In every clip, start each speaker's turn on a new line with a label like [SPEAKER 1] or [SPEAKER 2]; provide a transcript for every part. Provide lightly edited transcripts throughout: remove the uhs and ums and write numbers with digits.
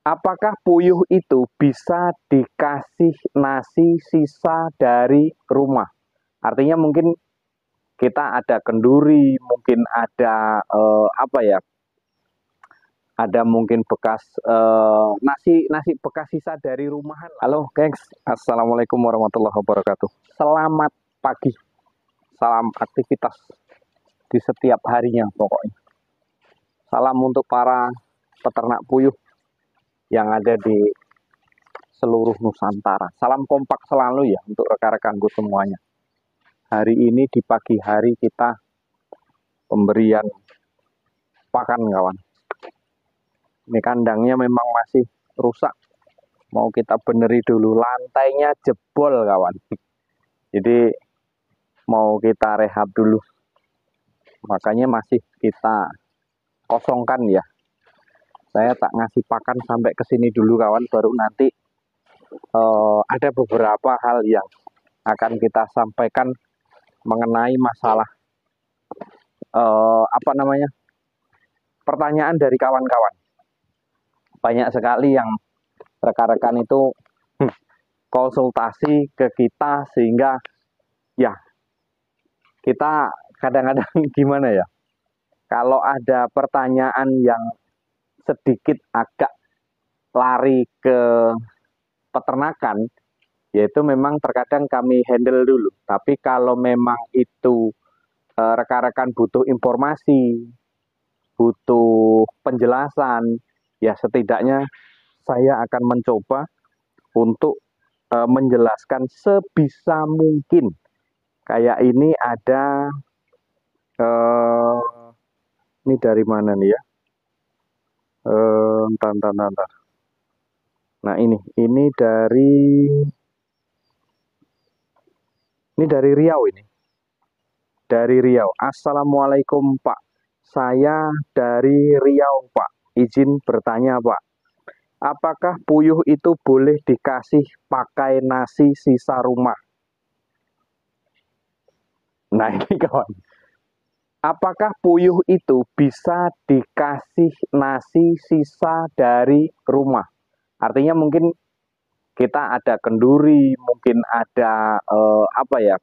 [SPEAKER 1] Apakah puyuh itu bisa dikasih nasi sisa dari rumah? Artinya mungkin kita ada kenduri, mungkin ada apa ya? Ada mungkin bekas nasi nasi bekas sisa dari rumahan. Halo, gengs. Assalamualaikum warahmatullahi wabarakatuh. Selamat pagi. Salam aktivitas di setiap harinya pokoknya. Salam untuk para peternak puyuh yang ada di seluruh Nusantara. Salam kompak selalu ya untuk rekan-rekanku semuanya. Hari ini di pagi hari kita pemberian pakan kawan. Ini kandangnya memang masih rusak. Mau kita beneri dulu, lantainya jebol kawan. Jadi mau kita rehab dulu. Makanya masih kita kosongkan ya. Saya tak ngasih pakan sampai ke sini dulu kawan, baru nanti ada beberapa hal yang akan kita sampaikan mengenai masalah apa namanya, pertanyaan dari kawan-kawan. Banyak sekali yang rekan-rekan itu konsultasi ke kita, sehingga ya kita kadang-kadang gimana ya, kalau ada pertanyaan yang sedikit agak lari ke peternakan, yaitu memang terkadang kami handle dulu. Tapi kalau memang itu rekan-rekan butuh informasi, butuh penjelasan, ya setidaknya saya akan mencoba untuk menjelaskan sebisa mungkin. Kayak ini ada ini dari mana nih ya? Entar. Nah ini dari Riau ini. Dari Riau. Assalamualaikum Pak. Saya dari Riau Pak. Izin bertanya Pak. Apakah puyuh itu boleh dikasih pakai nasi sisa rumah? Nah ini kawan. Apakah puyuh itu bisa dikasih nasi sisa dari rumah? Artinya mungkin kita ada kenduri, mungkin ada apa ya?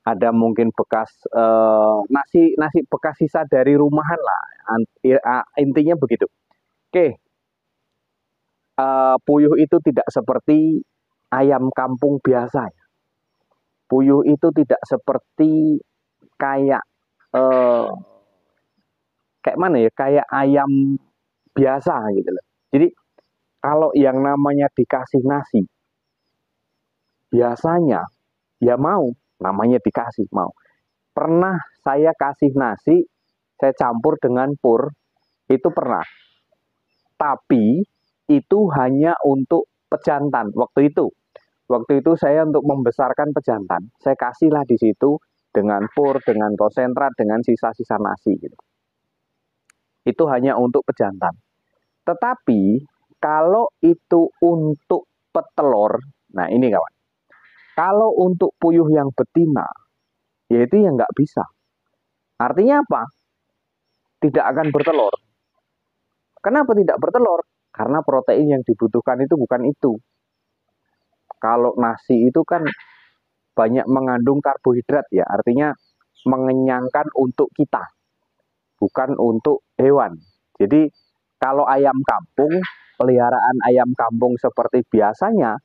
[SPEAKER 1] Ada mungkin bekas nasi bekas sisa dari rumahan lah. Intinya begitu. Oke. Puyuh itu tidak seperti ayam kampung biasa. Puyuh itu tidak seperti kayak kayak mana ya, kayak ayam biasa gitu loh. Jadi kalau yang namanya dikasih nasi, biasanya ya mau, namanya dikasih mau. Pernah saya kasih nasi, saya campur dengan pur, itu pernah. Tapi itu hanya untuk pejantan waktu itu. Waktu itu saya untuk membesarkan pejantan, saya kasihlah di situ dengan pur, dengan konsentrat, dengan sisa-sisa nasi gitu. Itu hanya untuk pejantan. Tetapi kalau itu untuk petelur, nah ini kawan. Kalau untuk puyuh yang betina, yaitu yang nggak bisa. Artinya apa? Tidak akan bertelur. Kenapa tidak bertelur? Karena protein yang dibutuhkan itu bukan itu. Kalau nasi itu kan banyak mengandung karbohidrat ya, artinya mengenyangkan untuk kita, bukan untuk hewan. Jadi kalau ayam kampung, peliharaan ayam kampung seperti biasanya,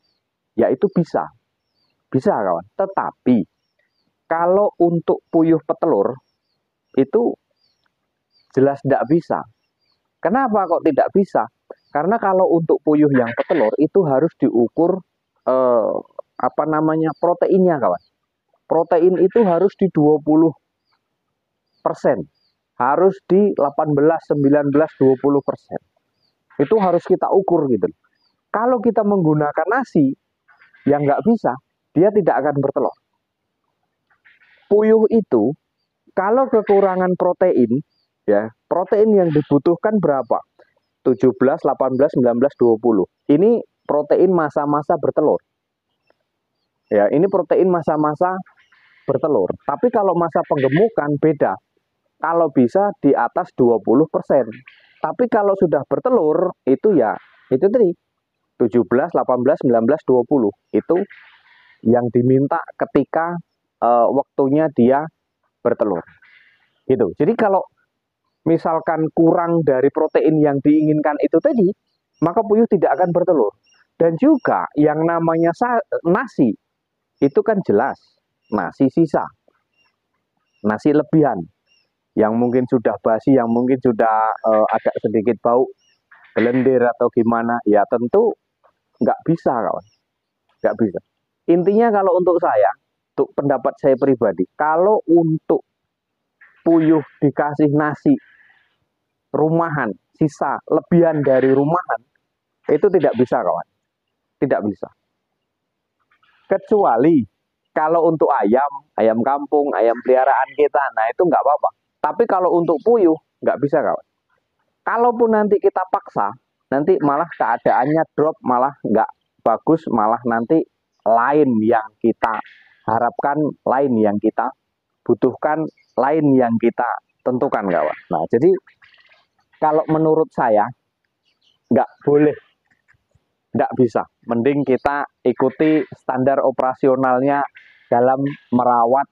[SPEAKER 1] ya itu bisa. Bisa kawan. Tetapi kalau untuk puyuh petelur, itu jelas tidak bisa. Kenapa kok tidak bisa? Karena kalau untuk puyuh yang petelur, itu harus diukur apa namanya, proteinnya kawan. Protein itu harus di 20%. Harus di 18, 19, 20%. Itu harus kita ukur gitu. Kalau kita menggunakan nasi yang nggak bisa, dia tidak akan bertelur. Puyuh itu kalau kekurangan protein, ya protein yang dibutuhkan berapa? 17, 18, 19, 20. Ini protein masa-masa bertelur. Ya, ini protein masa-masa bertelur. Tapi kalau masa penggemukan beda. Kalau bisa di atas 20%. Tapi kalau sudah bertelur itu ya itu tadi 17, 18, 19, 20 itu yang diminta ketika waktunya dia bertelur. Gitu. Jadi kalau misalkan kurang dari protein yang diinginkan itu tadi, maka puyuh tidak akan bertelur. Dan juga yang namanya nasi, itu kan jelas, nasi sisa, nasi lebihan, yang mungkin sudah basi, yang mungkin sudah agak sedikit bau, gelendir atau gimana, ya tentu nggak bisa kawan, nggak bisa. Intinya kalau untuk saya, untuk pendapat saya pribadi, kalau untuk puyuh dikasih nasi rumahan, sisa, lebihan dari rumahan, itu tidak bisa kawan. Tidak bisa. Kecuali kalau untuk ayam, ayam kampung, ayam peliharaan kita, nah itu nggak apa-apa. Tapi kalau untuk puyuh, nggak bisa kawan. Kalaupun nanti kita paksa, nanti malah keadaannya drop, malah nggak bagus, malah nanti lain yang kita harapkan, lain yang kita butuhkan, lain yang kita tentukan kawan. Nah jadi kalau menurut saya, nggak boleh, nggak bisa. Mending kita ikuti standar operasionalnya dalam merawat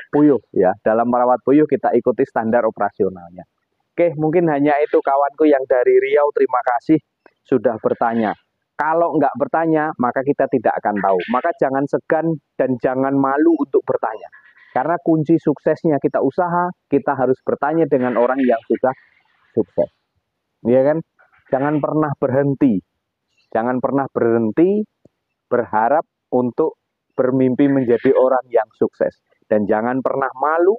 [SPEAKER 1] puyuh ya. Dalam merawat puyuh kita ikuti standar operasionalnya. Oke, mungkin hanya itu kawanku yang dari Riau. Terima kasih sudah bertanya. Kalau nggak bertanya, maka kita tidak akan tahu. Maka jangan segan dan jangan malu untuk bertanya. Karena kunci suksesnya kita usaha, kita harus bertanya dengan orang yang sudah sukses. Iya kan? Jangan pernah berhenti. Jangan pernah berhenti berharap untuk bermimpi menjadi orang yang sukses. Dan jangan pernah malu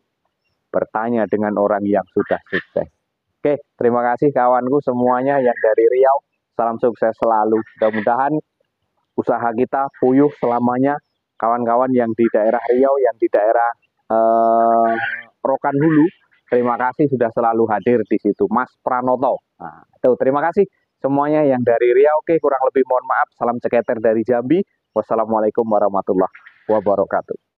[SPEAKER 1] bertanya dengan orang yang sudah sukses. Oke, terima kasih kawanku semuanya yang dari Riau. Salam sukses selalu. Mudah-mudahan usaha kita puyuh selamanya. Kawan-kawan yang di daerah Riau, yang di daerah Rokan Hulu, terima kasih sudah selalu hadir di situ. Mas Pranoto. Nah, itu terima kasih semuanya yang dari Riau. Oke, kurang lebih mohon maaf. Salam ceketer dari Jambi. Wassalamualaikum warahmatullahi wabarakatuh.